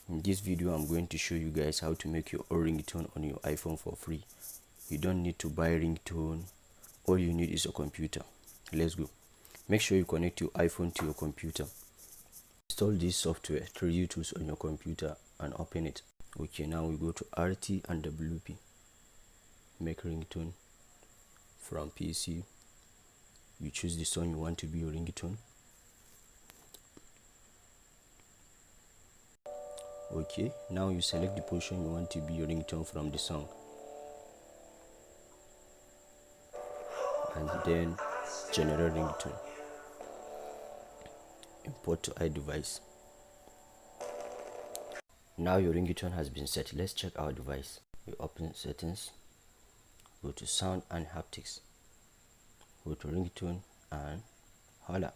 In this video I'm going to show you guys how to make your own ringtone on your iPhone for free. You don't need to buy ringtone, all you need is a computer. Let's go. Make sure you connect your iPhone to your computer. Install this software 3D Tools on your computer and open it. Okay, now we go to RT and WP. Make ringtone from PC. You choose the song you want to be your ringtone. Okay, now you select the portion you want to be your ringtone from the song, and then generate ringtone. Import to iDevice. Now your ringtone has been set. Let's check our device. We open settings, go to sound and haptics, go to ringtone and holla.